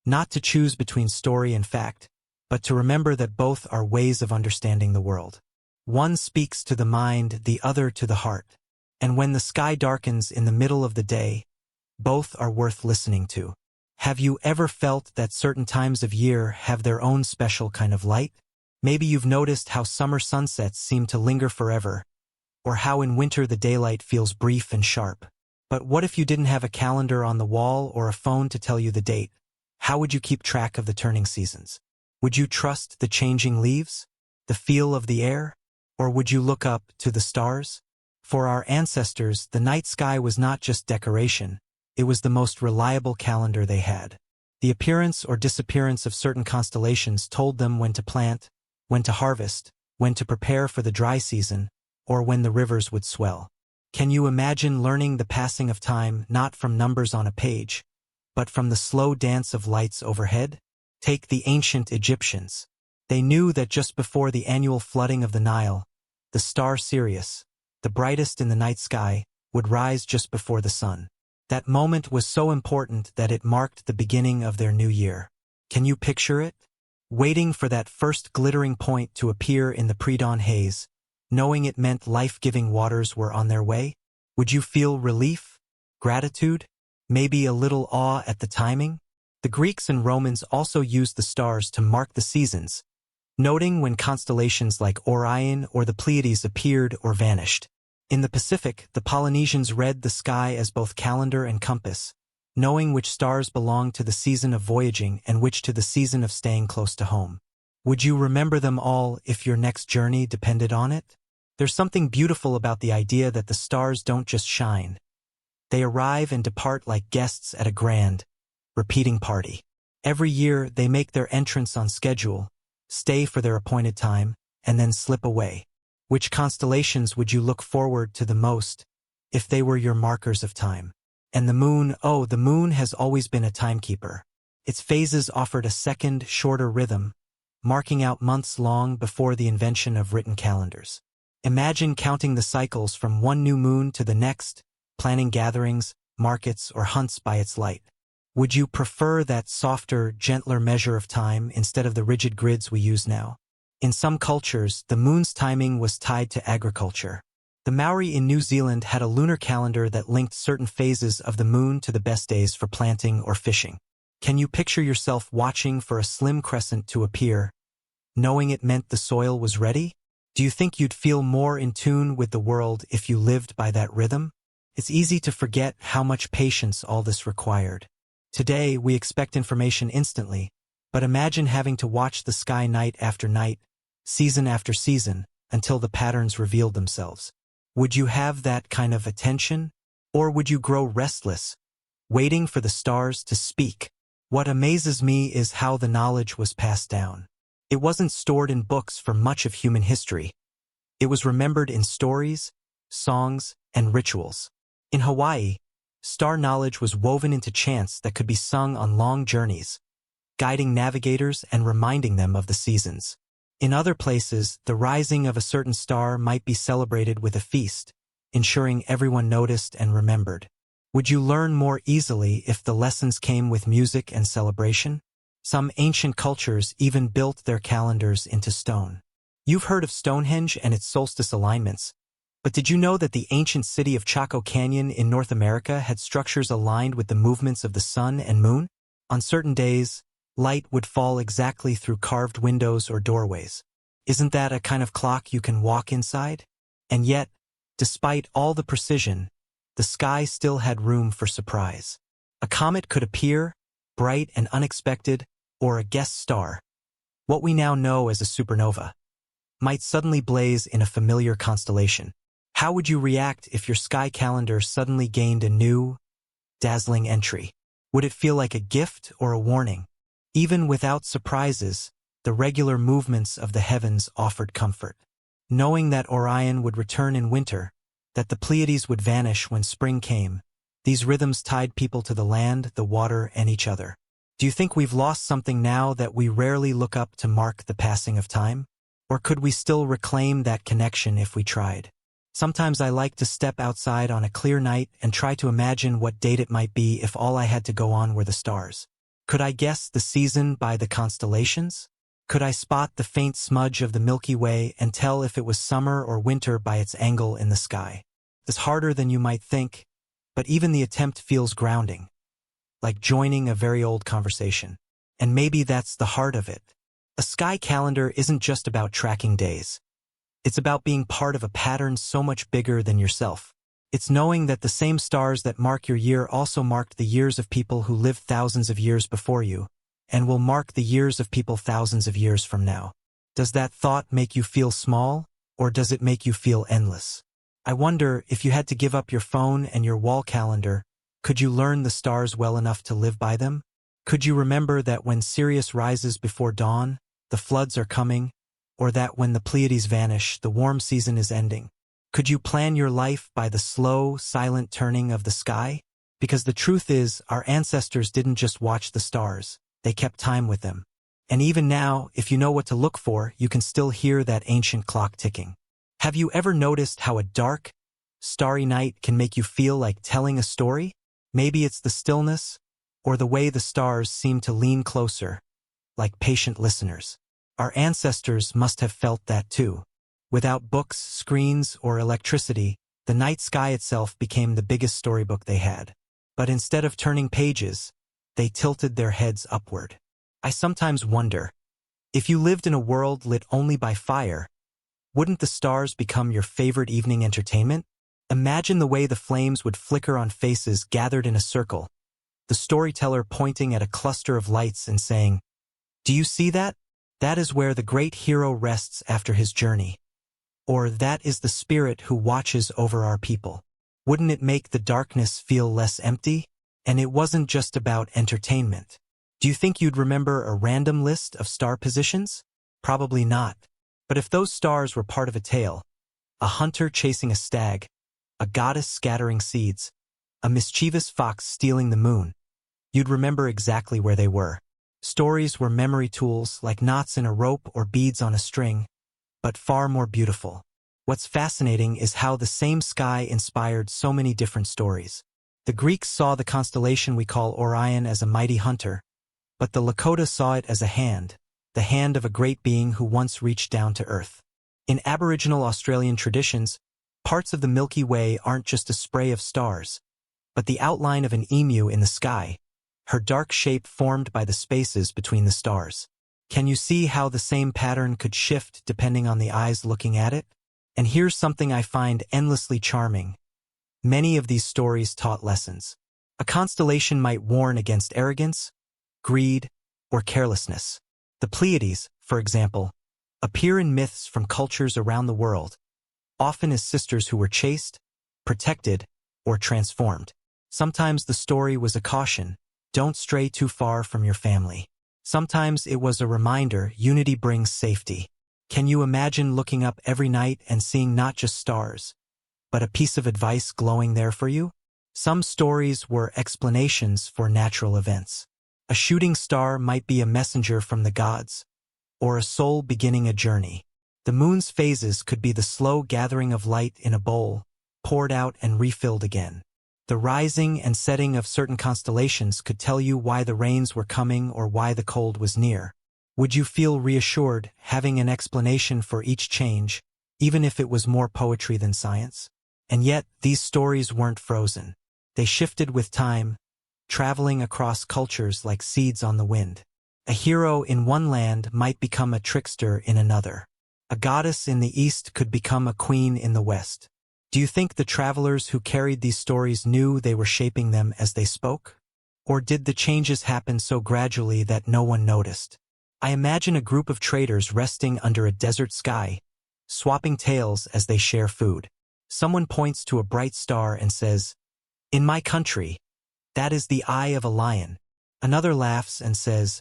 Not to choose between story and fact, but to remember that both are ways of understanding the world. One speaks to the mind, the other to the heart. And when the sky darkens in the middle of the day, both are worth listening to. Have you ever felt that certain times of year have their own special kind of light? Maybe you've noticed how summer sunsets seem to linger forever, or how in winter the daylight feels brief and sharp. But what if you didn't have a calendar on the wall or a phone to tell you the date? How would you keep track of the turning seasons? Would you trust the changing leaves, the feel of the air, or would you look up to the stars? For our ancestors, the night sky was not just decoration, it was the most reliable calendar they had. The appearance or disappearance of certain constellations told them when to plant, when to harvest, when to prepare for the dry season, or when the rivers would swell. Can you imagine learning the passing of time not from numbers on a page, but from the slow dance of lights overhead? Take the ancient Egyptians. They knew that just before the annual flooding of the Nile, the star Sirius, the brightest in the night sky, would rise just before the sun. That moment was so important that it marked the beginning of their new year. Can you picture it? Waiting for that first glittering point to appear in the pre-dawn haze, knowing it meant life-giving waters were on their way? Would you feel relief, gratitude, maybe a little awe at the timing? The Greeks and Romans also used the stars to mark the seasons, noting when constellations like Orion or the Pleiades appeared or vanished. In the Pacific, the Polynesians read the sky as both calendar and compass, knowing which stars belonged to the season of voyaging and which to the season of staying close to home. Would you remember them all if your next journey depended on it? There's something beautiful about the idea that the stars don't just shine. They arrive and depart like guests at a grand, repeating party. Every year, they make their entrance on schedule, stay for their appointed time, and then slip away. Which constellations would you look forward to the most, if they were your markers of time? And the moon, oh, the moon has always been a timekeeper. Its phases offered a second, shorter rhythm, marking out months long before the invention of written calendars. Imagine counting the cycles from one new moon to the next, planning gatherings, markets, or hunts by its light. Would you prefer that softer, gentler measure of time instead of the rigid grids we use now? In some cultures, the moon's timing was tied to agriculture. The Maori in New Zealand had a lunar calendar that linked certain phases of the moon to the best days for planting or fishing. Can you picture yourself watching for a slim crescent to appear, knowing it meant the soil was ready? Do you think you'd feel more in tune with the world if you lived by that rhythm? It's easy to forget how much patience all this required. Today, we expect information instantly, but imagine having to watch the sky night after night, season after season, until the patterns revealed themselves. Would you have that kind of attention? Or would you grow restless, waiting for the stars to speak? What amazes me is how the knowledge was passed down. It wasn't stored in books for much of human history. It was remembered in stories, songs, and rituals. In Hawaii, star knowledge was woven into chants that could be sung on long journeys, guiding navigators and reminding them of the seasons. In other places, the rising of a certain star might be celebrated with a feast, ensuring everyone noticed and remembered. Would you learn more easily if the lessons came with music and celebration? Some ancient cultures even built their calendars into stone. You've heard of Stonehenge and its solstice alignments, but did you know that the ancient city of Chaco Canyon in North America had structures aligned with the movements of the sun and moon? On certain days, light would fall exactly through carved windows or doorways. Isn't that a kind of clock you can walk inside? And yet, despite all the precision, the sky still had room for surprise. A comet could appear, bright and unexpected, or a guest star, what we now know as a supernova, might suddenly blaze in a familiar constellation. How would you react if your sky calendar suddenly gained a new, dazzling entry? Would it feel like a gift or a warning? Even without surprises, the regular movements of the heavens offered comfort. Knowing that Orion would return in winter, that the Pleiades would vanish when spring came, these rhythms tied people to the land, the water, and each other. Do you think we've lost something now that we rarely look up to mark the passing of time? Or could we still reclaim that connection if we tried? Sometimes I like to step outside on a clear night and try to imagine what date it might be if all I had to go on were the stars. Could I guess the season by the constellations? Could I spot the faint smudge of the Milky Way and tell if it was summer or winter by its angle in the sky? It's harder than you might think, but even the attempt feels grounding, like joining a very old conversation. And maybe that's the heart of it. A sky calendar isn't just about tracking days. It's about being part of a pattern so much bigger than yourself. It's knowing that the same stars that mark your year also marked the years of people who lived thousands of years before you, and will mark the years of people thousands of years from now. Does that thought make you feel small, or does it make you feel endless? I wonder, if you had to give up your phone and your wall calendar, could you learn the stars well enough to live by them? Could you remember that when Sirius rises before dawn, the floods are coming, or that when the Pleiades vanish, the warm season is ending? Could you plan your life by the slow, silent turning of the sky? Because the truth is, our ancestors didn't just watch the stars, they kept time with them. And even now, if you know what to look for, you can still hear that ancient clock ticking. Have you ever noticed how a dark, starry night can make you feel like telling a story? Maybe it's the stillness, or the way the stars seem to lean closer, like patient listeners. Our ancestors must have felt that too. Without books, screens, or electricity, the night sky itself became the biggest storybook they had. But instead of turning pages, they tilted their heads upward. I sometimes wonder, if you lived in a world lit only by fire, wouldn't the stars become your favorite evening entertainment? Imagine the way the flames would flicker on faces gathered in a circle, the storyteller pointing at a cluster of lights and saying, "Do you see that? That is where the great hero rests after his journey." Or, "That is the spirit who watches over our people." Wouldn't it make the darkness feel less empty? And it wasn't just about entertainment. Do you think you'd remember a random list of star positions? Probably not. But if those stars were part of a tale, a hunter chasing a stag, a goddess scattering seeds, a mischievous fox stealing the moon, you'd remember exactly where they were. Stories were memory tools, like knots in a rope or beads on a string, but far more beautiful. What's fascinating is how the same sky inspired so many different stories. The Greeks saw the constellation we call Orion as a mighty hunter, but the Lakota saw it as the hand of a great being who once reached down to earth. In Aboriginal Australian traditions, parts of the Milky Way aren't just a spray of stars, but the outline of an emu in the sky, her dark shape formed by the spaces between the stars. Can you see how the same pattern could shift depending on the eyes looking at it? And here's something I find endlessly charming. Many of these stories taught lessons. A constellation might warn against arrogance, greed, or carelessness. The Pleiades, for example, appear in myths from cultures around the world, often as sisters who were chaste, protected, or transformed. Sometimes the story was a caution, don't stray too far from your family. Sometimes it was a reminder, unity brings safety. Can you imagine looking up every night and seeing not just stars, but a piece of advice glowing there for you? Some stories were explanations for natural events. A shooting star might be a messenger from the gods, or a soul beginning a journey. The moon's phases could be the slow gathering of light in a bowl, poured out and refilled again. The rising and setting of certain constellations could tell you why the rains were coming or why the cold was near. Would you feel reassured having an explanation for each change, even if it was more poetry than science? And yet, these stories weren't frozen. They shifted with time, traveling across cultures like seeds on the wind. A hero in one land might become a trickster in another. A goddess in the east could become a queen in the west. Do you think the travelers who carried these stories knew they were shaping them as they spoke? Or did the changes happen so gradually that no one noticed? I imagine a group of traders resting under a desert sky, swapping tales as they share food. Someone points to a bright star and says, "In my country, that is the eye of a lion." Another laughs and says,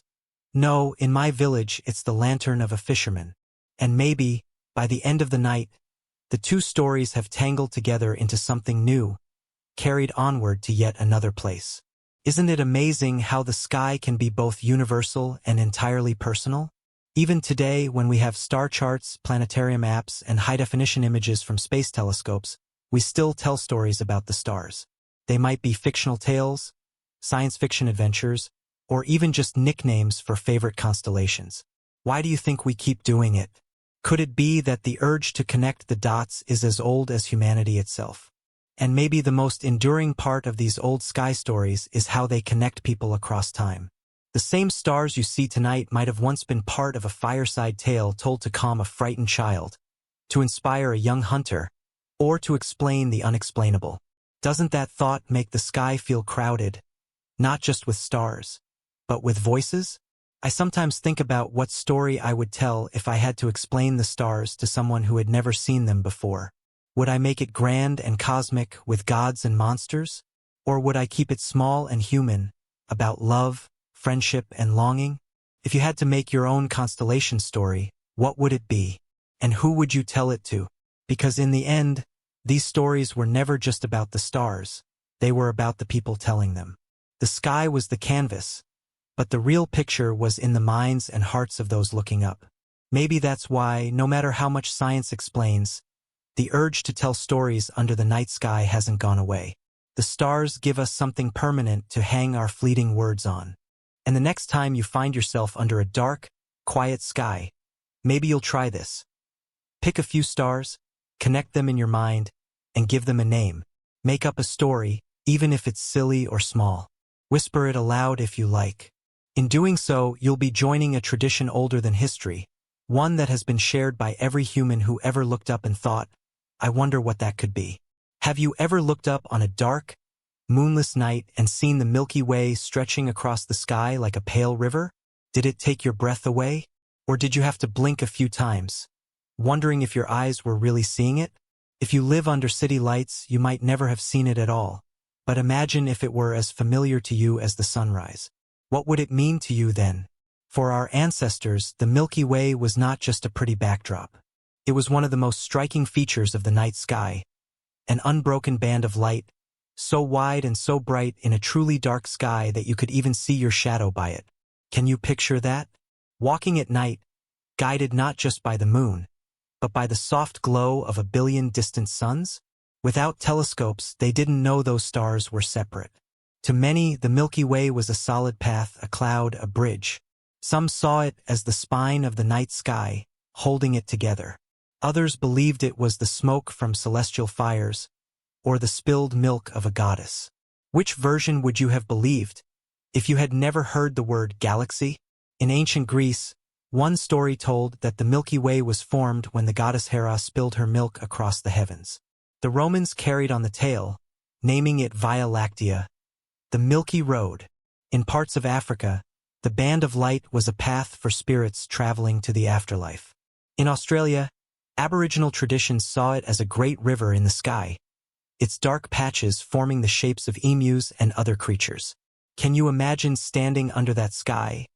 "No, in my village it's the lantern of a fisherman." And maybe, by the end of the night, the two stories have tangled together into something new, carried onward to yet another place. Isn't it amazing how the sky can be both universal and entirely personal? Even today, when we have star charts, planetarium apps, and high-definition images from space telescopes, we still tell stories about the stars. They might be fictional tales, science fiction adventures, or even just nicknames for favorite constellations. Why do you think we keep doing it? Could it be that the urge to connect the dots is as old as humanity itself? And maybe the most enduring part of these old sky stories is how they connect people across time. The same stars you see tonight might have once been part of a fireside tale told to calm a frightened child, to inspire a young hunter, or to explain the unexplainable. Doesn't that thought make the sky feel crowded, not just with stars, but with voices? I sometimes think about what story I would tell if I had to explain the stars to someone who had never seen them before. Would I make it grand and cosmic with gods and monsters? Or would I keep it small and human, about love, friendship, and longing? If you had to make your own constellation story, what would it be? And who would you tell it to? Because in the end, these stories were never just about the stars. They were about the people telling them. The sky was the canvas, but the real picture was in the minds and hearts of those looking up. Maybe that's why, no matter how much science explains, the urge to tell stories under the night sky hasn't gone away. The stars give us something permanent to hang our fleeting words on. And the next time you find yourself under a dark, quiet sky, maybe you'll try this. Pick a few stars, connect them in your mind, and give them a name. Make up a story, even if it's silly or small. Whisper it aloud if you like. In doing so, you'll be joining a tradition older than history, one that has been shared by every human who ever looked up and thought, "I wonder what that could be." Have you ever looked up on a dark, moonless night and seen the Milky Way stretching across the sky like a pale river? Did it take your breath away? Or did you have to blink a few times, wondering if your eyes were really seeing it? If you live under city lights, you might never have seen it at all. But imagine if it were as familiar to you as the sunrise. What would it mean to you then? For our ancestors, the Milky Way was not just a pretty backdrop. It was one of the most striking features of the night sky, an unbroken band of light, so wide and so bright in a truly dark sky that you could even see your shadow by it. Can you picture that? Walking at night, guided not just by the moon, but by the soft glow of a billion distant suns? Without telescopes, they didn't know those stars were separate. To many, the Milky Way was a solid path, a cloud, a bridge. Some saw it as the spine of the night sky, holding it together. Others believed it was the smoke from celestial fires, or the spilled milk of a goddess. Which version would you have believed, if you had never heard the word galaxy? In ancient Greece, one story told that the Milky Way was formed when the goddess Hera spilled her milk across the heavens. The Romans carried on the tale, naming it Via Lactea, the Milky Road. In parts of Africa, the band of light was a path for spirits traveling to the afterlife. In Australia, Aboriginal traditions saw it as a great river in the sky, its dark patches forming the shapes of emus and other creatures. Can you imagine standing under that sky,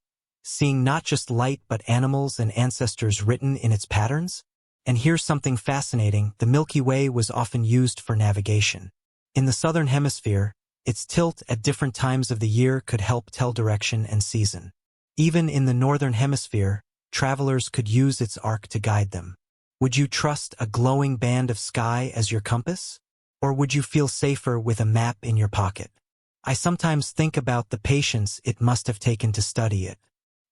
seeing not just light but animals and ancestors written in its patterns? And here's something fascinating: the Milky Way was often used for navigation. In the southern hemisphere, its tilt at different times of the year could help tell direction and season. Even in the northern hemisphere, travelers could use its arc to guide them. Would you trust a glowing band of sky as your compass? Or would you feel safer with a map in your pocket? I sometimes think about the patience it must have taken to study it.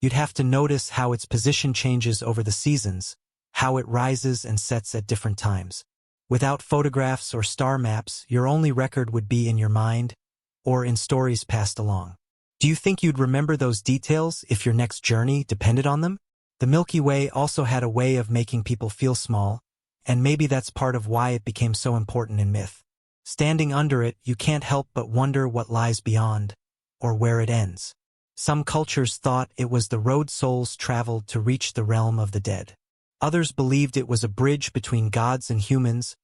You'd have to notice how its position changes over the seasons, how it rises and sets at different times. Without photographs or star maps, your only record would be in your mind or in stories passed along. Do you think you'd remember those details if your next journey depended on them? The Milky Way also had a way of making people feel small, and maybe that's part of why it became so important in myth. Standing under it, you can't help but wonder what lies beyond, or where it ends. Some cultures thought it was the road souls traveled to reach the realm of the dead. Others believed it was a bridge between gods and humans,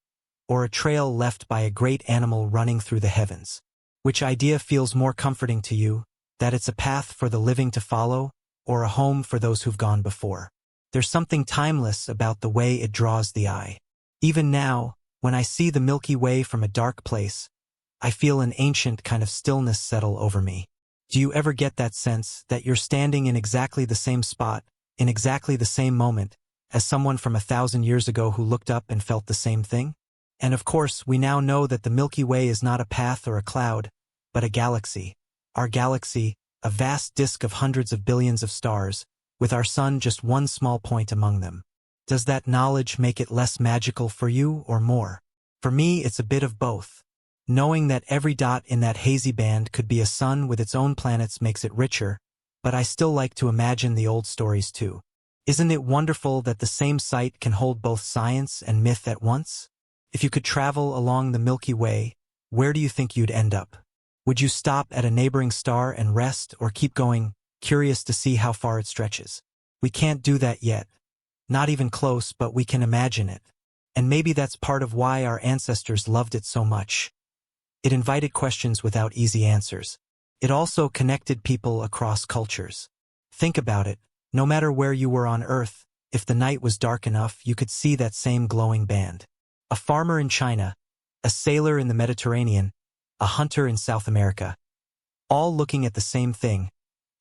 or a trail left by a great animal running through the heavens. Which idea feels more comforting to you, that it's a path for the living to follow, or a home for those who've gone before? There's something timeless about the way it draws the eye. Even now, when I see the Milky Way from a dark place, I feel an ancient kind of stillness settle over me. Do you ever get that sense that you're standing in exactly the same spot, in exactly the same moment, as someone from 1,000 years ago who looked up and felt the same thing? And of course, we now know that the Milky Way is not a path or a cloud, but a galaxy. Our galaxy, a vast disk of hundreds of billions of stars, with our sun just one small point among them. Does that knowledge make it less magical for you or more? For me, it's a bit of both. Knowing that every dot in that hazy band could be a sun with its own planets makes it richer, but I still like to imagine the old stories too. Isn't it wonderful that the same site can hold both science and myth at once? If you could travel along the Milky Way, where do you think you'd end up? Would you stop at a neighboring star and rest, or keep going, curious to see how far it stretches? We can't do that yet. Not even close, but we can imagine it. And maybe that's part of why our ancestors loved it so much. It invited questions without easy answers. It also connected people across cultures. Think about it. No matter where you were on Earth, if the night was dark enough, you could see that same glowing band. A farmer in China, a sailor in the Mediterranean, a hunter in South America. All looking at the same thing,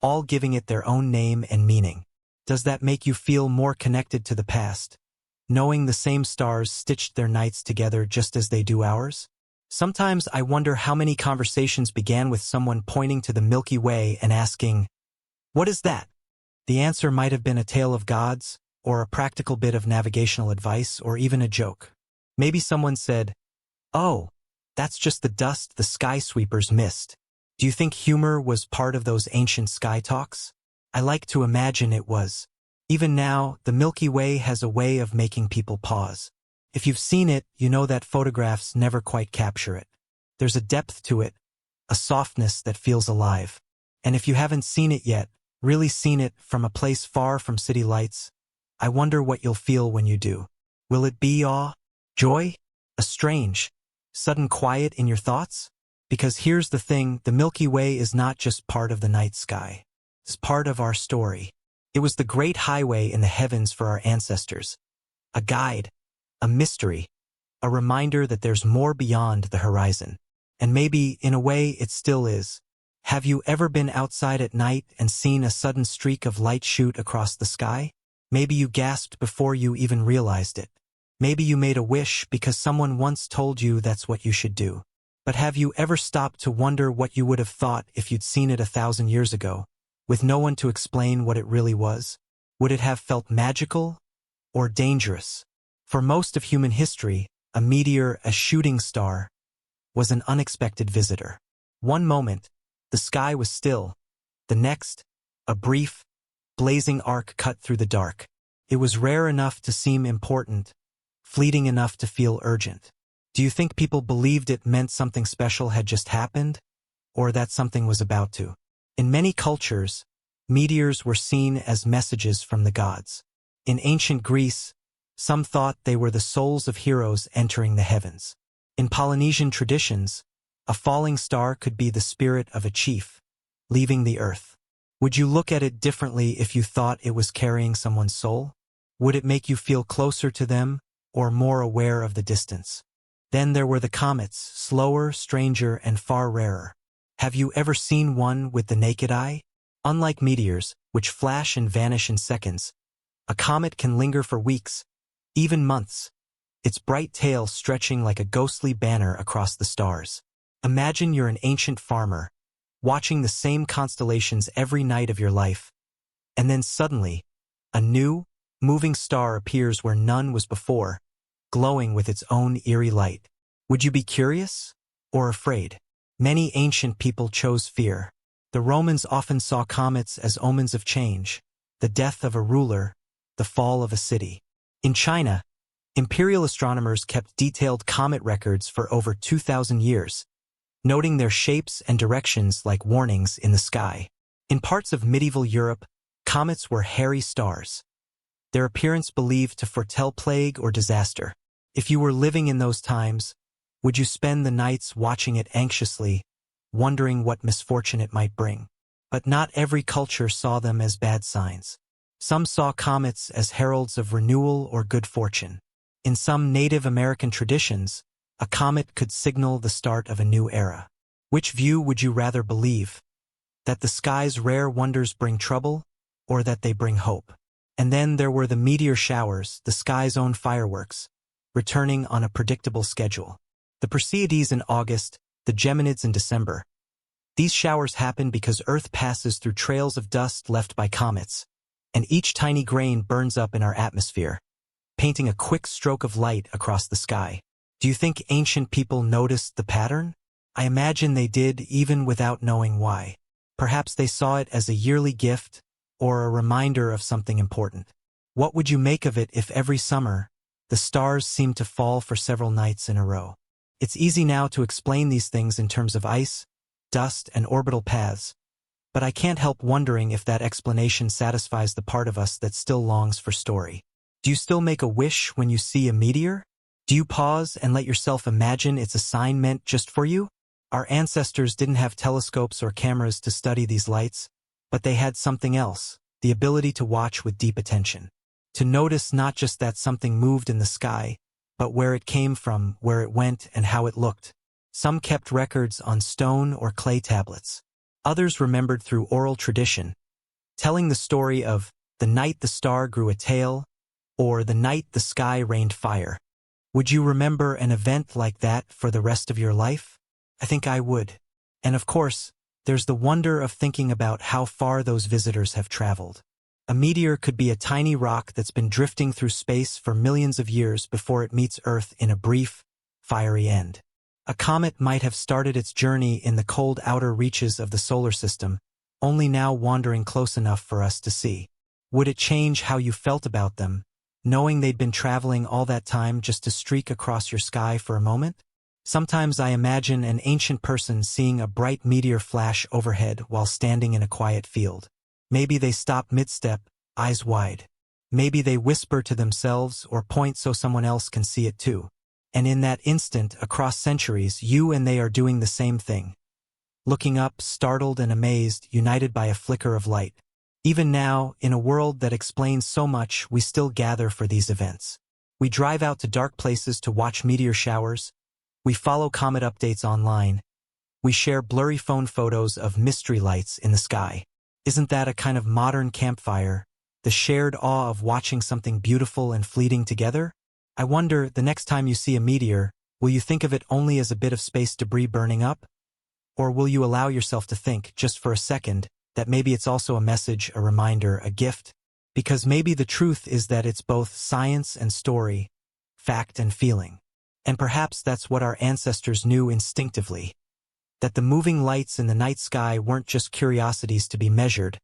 all giving it their own name and meaning. Does that make you feel more connected to the past, knowing the same stars stitched their nights together just as they do ours? Sometimes I wonder how many conversations began with someone pointing to the Milky Way and asking, "What is that?" The answer might have been a tale of gods, or a practical bit of navigational advice, or even a joke. Maybe someone said, "Oh, that's just the dust the sky sweepers missed." Do you think humor was part of those ancient sky talks? I like to imagine it was. Even now, the Milky Way has a way of making people pause. If you've seen it, you know that photographs never quite capture it. There's a depth to it, a softness that feels alive. And if you haven't seen it yet, really seen it from a place far from city lights, I wonder what you'll feel when you do. Will it be awe, joy, a strange, sudden quiet in your thoughts? Because here's the thing, the Milky Way is not just part of the night sky. It's part of our story. It was the great highway in the heavens for our ancestors. A guide, a mystery, a reminder that there's more beyond the horizon. And maybe, in a way, it still is. Have you ever been outside at night and seen a sudden streak of light shoot across the sky? Maybe you gasped before you even realized it. Maybe you made a wish because someone once told you that's what you should do. But have you ever stopped to wonder what you would have thought if you'd seen it 1,000 years ago, with no one to explain what it really was? Would it have felt magical or dangerous? For most of human history, a meteor, a shooting star, was an unexpected visitor. One moment, the sky was still. The next, a brief, blazing arc cut through the dark. It was rare enough to seem important, fleeting enough to feel urgent. Do you think people believed it meant something special had just happened, or that something was about to? In many cultures, meteors were seen as messages from the gods. In ancient Greece, Some thought they were the souls of heroes entering the heavens. In Polynesian traditions, a falling star could be the spirit of a chief, leaving the earth. Would you look at it differently if you thought it was carrying someone's soul? Would it make you feel closer to them, or more aware of the distance? Then there were the comets, slower, stranger, and far rarer. Have you ever seen one with the naked eye? Unlike meteors, which flash and vanish in seconds, a comet can linger for weeks, even months, its bright tail stretching like a ghostly banner across the stars. Imagine you're an ancient farmer, watching the same constellations every night of your life, and then suddenly, a new, moving star appears where none was before, glowing with its own eerie light. Would you be curious or afraid? Many ancient people chose fear. The Romans often saw comets as omens of change, the death of a ruler, the fall of a city. In China, imperial astronomers kept detailed comet records for over 2,000 years, noting their shapes and directions like warnings in the sky. In parts of medieval Europe, comets were hairy stars, their appearance believed to foretell plague or disaster. If you were living in those times, would you spend the nights watching it anxiously, wondering what misfortune it might bring? But not every culture saw them as bad signs. Some saw comets as heralds of renewal or good fortune. In some Native American traditions, a comet could signal the start of a new era. Which view would you rather believe? That the sky's rare wonders bring trouble, or that they bring hope? And then there were the meteor showers, the sky's own fireworks, returning on a predictable schedule. The Perseids in August, the Geminids in December. These showers happen because Earth passes through trails of dust left by comets, and each tiny grain burns up in our atmosphere, painting a quick stroke of light across the sky. Do you think ancient people noticed the pattern? I imagine they did, even without knowing why. Perhaps they saw it as a yearly gift or a reminder of something important. What would you make of it if every summer, the stars seemed to fall for several nights in a row? It's easy now to explain these things in terms of ice, dust, and orbital paths, but I can't help wondering if that explanation satisfies the part of us that still longs for story. Do you still make a wish when you see a meteor? Do you pause and let yourself imagine it's a sign meant just for you? Our ancestors didn't have telescopes or cameras to study these lights, but they had something else, the ability to watch with deep attention. To notice not just that something moved in the sky, but where it came from, where it went, and how it looked. Some kept records on stone or clay tablets. Others remembered through oral tradition, telling the story of the night the star grew a tail, or the night the sky rained fire. Would you remember an event like that for the rest of your life? I think I would. And of course, there's the wonder of thinking about how far those visitors have traveled. A meteor could be a tiny rock that's been drifting through space for millions of years before it meets Earth in a brief, fiery end. A comet might have started its journey in the cold outer reaches of the solar system, only now wandering close enough for us to see. Would it change how you felt about them, knowing they'd been traveling all that time just to streak across your sky for a moment? Sometimes I imagine an ancient person seeing a bright meteor flash overhead while standing in a quiet field. Maybe they stop mid-step, eyes wide. Maybe they whisper to themselves or point so someone else can see it too. And in that instant, across centuries, you and they are doing the same thing. Looking up, startled and amazed, united by a flicker of light. Even now, in a world that explains so much, we still gather for these events. We drive out to dark places to watch meteor showers. We follow comet updates online. We share blurry phone photos of mystery lights in the sky. Isn't that a kind of modern campfire, the shared awe of watching something beautiful and fleeting together? I wonder, the next time you see a meteor, will you think of it only as a bit of space debris burning up? Or will you allow yourself to think, just for a second, that maybe it's also a message, a reminder, a gift? Because maybe the truth is that it's both science and story, fact and feeling. And perhaps that's what our ancestors knew instinctively, that the moving lights in the night sky weren't just curiosities to be measured,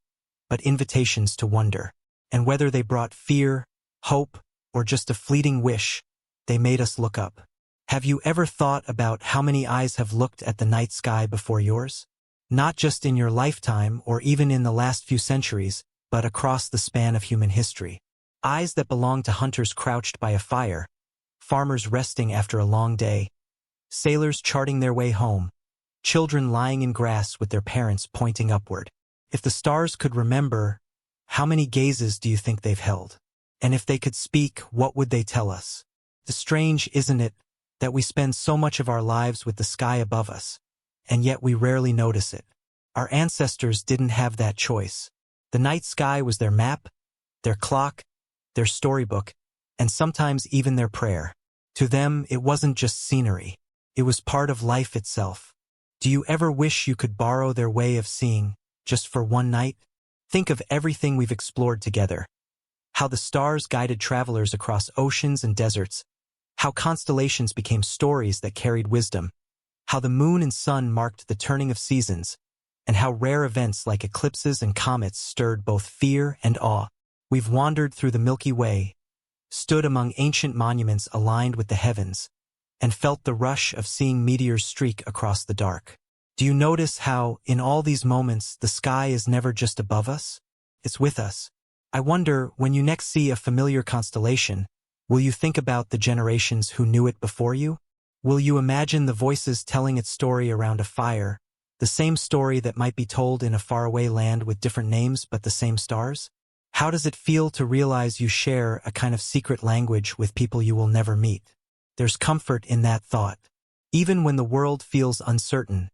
but invitations to wonder. And whether they brought fear, hope, or just a fleeting wish, they made us look up. Have you ever thought about how many eyes have looked at the night sky before yours? Not just in your lifetime or even in the last few centuries, but across the span of human history. Eyes that belong to hunters crouched by a fire, farmers resting after a long day, sailors charting their way home, children lying in grass with their parents pointing upward. If the stars could remember, how many gazes do you think they've held? And if they could speak, what would they tell us? The strange, isn't it, that we spend so much of our lives with the sky above us, and yet we rarely notice it. Our ancestors didn't have that choice. The night sky was their map, their clock, their storybook, and sometimes even their prayer. To them, it wasn't just scenery. It was part of life itself. Do you ever wish you could borrow their way of seeing, just for one night? Think of everything we've explored together. How the stars guided travelers across oceans and deserts. How constellations became stories that carried wisdom. How the moon and sun marked the turning of seasons. And how rare events like eclipses and comets stirred both fear and awe. We've wandered through the Milky Way, stood among ancient monuments aligned with the heavens, and felt the rush of seeing meteors streak across the dark. Do you notice how, in all these moments, the sky is never just above us? It's with us. I wonder, when you next see a familiar constellation, will you think about the generations who knew it before you? Will you imagine the voices telling its story around a fire, the same story that might be told in a faraway land with different names but the same stars? How does it feel to realize you share a kind of secret language with people you will never meet? There's comfort in that thought. Even when the world feels uncertain,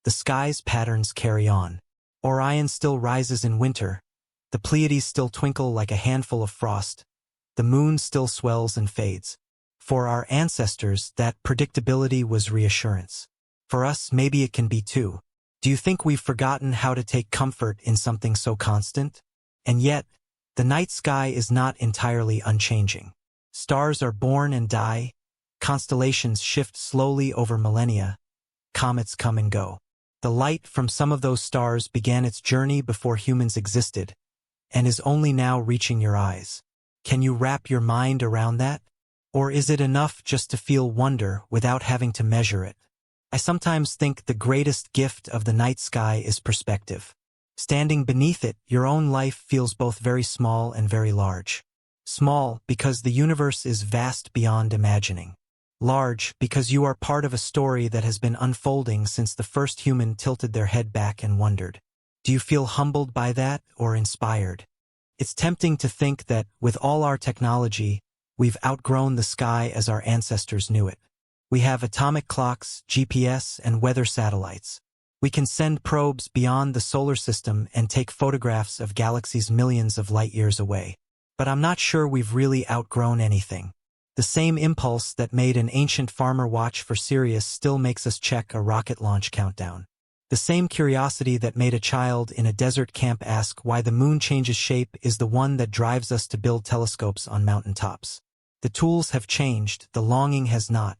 the sky's patterns carry on. Orion still rises in winter. The Pleiades still twinkle like a handful of frost. The moon still swells and fades. For our ancestors, that predictability was reassurance. For us, maybe it can be too. Do you think we've forgotten how to take comfort in something so constant? And yet, the night sky is not entirely unchanging. Stars are born and die. Constellations shift slowly over millennia. Comets come and go. The light from some of those stars began its journey before humans existed, and is only now reaching your eyes. Can you wrap your mind around that? Or is it enough just to feel wonder without having to measure it? I sometimes think the greatest gift of the night sky is perspective. Standing beneath it, your own life feels both very small and very large. Small because the universe is vast beyond imagining. Large because you are part of a story that has been unfolding since the first human tilted their head back and wondered. Do you feel humbled by that or inspired? It's tempting to think that, with all our technology, we've outgrown the sky as our ancestors knew it. We have atomic clocks, GPS, and weather satellites. We can send probes beyond the solar system and take photographs of galaxies millions of light years away. But I'm not sure we've really outgrown anything. The same impulse that made an ancient farmer watch for Sirius still makes us check a rocket launch countdown. The same curiosity that made a child in a desert camp ask why the moon changes shape is the one that drives us to build telescopes on mountaintops. The tools have changed, the longing has not.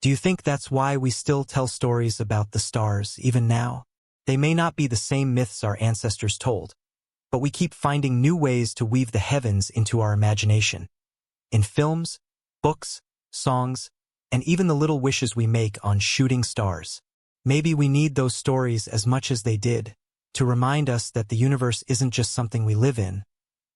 Do you think that's why we still tell stories about the stars, even now? They may not be the same myths our ancestors told, but we keep finding new ways to weave the heavens into our imagination. In films, books, songs, and even the little wishes we make on shooting stars. Maybe we need those stories as much as they did, to remind us that the universe isn't just something we live in,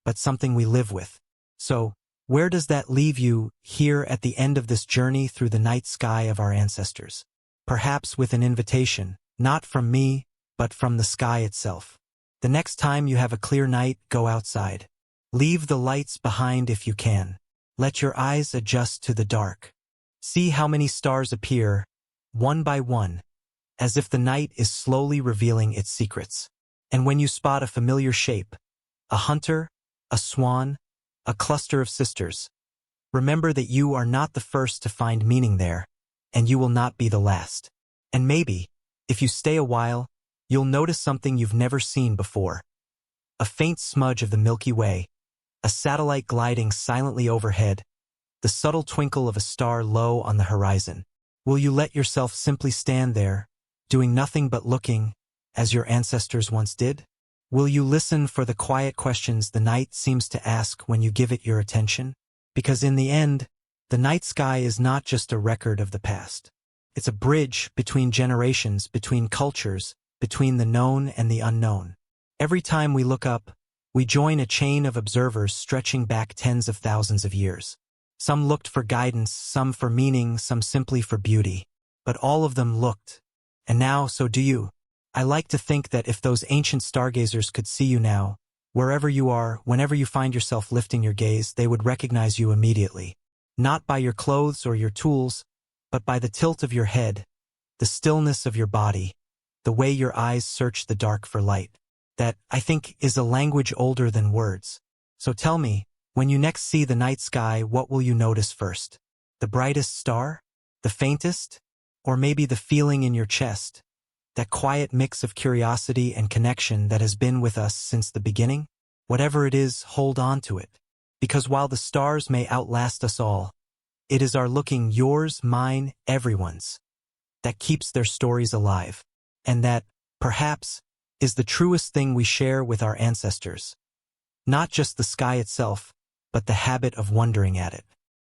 but something we live with. So, where does that leave you here at the end of this journey through the night sky of our ancestors? Perhaps with an invitation, not from me, but from the sky itself. The next time you have a clear night, go outside. Leave the lights behind if you can. Let your eyes adjust to the dark. See how many stars appear, one by one, as if the night is slowly revealing its secrets. And when you spot a familiar shape, a hunter, a swan, a cluster of sisters, remember that you are not the first to find meaning there, and you will not be the last. And maybe, if you stay a while, you'll notice something you've never seen before. A faint smudge of the Milky Way, a satellite gliding silently overhead, the subtle twinkle of a star low on the horizon. Will you let yourself simply stand there, doing nothing but looking, as your ancestors once did? Will you listen for the quiet questions the night seems to ask when you give it your attention? Because in the end, the night sky is not just a record of the past. It's a bridge between generations, between cultures, between the known and the unknown. Every time we look up, We join a chain of observers stretching back tens of thousands of years. Some looked for guidance, some for meaning, some simply for beauty. But all of them looked. And now, so do you. I like to think that if those ancient stargazers could see you now, wherever you are, whenever you find yourself lifting your gaze, they would recognize you immediately. Not by your clothes or your tools, but by the tilt of your head, the stillness of your body, the way your eyes search the dark for light. That, I think, is a language older than words. So tell me, when you next see the night sky, what will you notice first? The brightest star? The faintest? Or maybe the feeling in your chest? That quiet mix of curiosity and connection that has been with us since the beginning? Whatever it is, hold on to it. Because while the stars may outlast us all, it is our looking, yours, mine, everyone's, that keeps their stories alive. And that, perhaps, is the truest thing we share with our ancestors. Not just the sky itself, but the habit of wondering at it.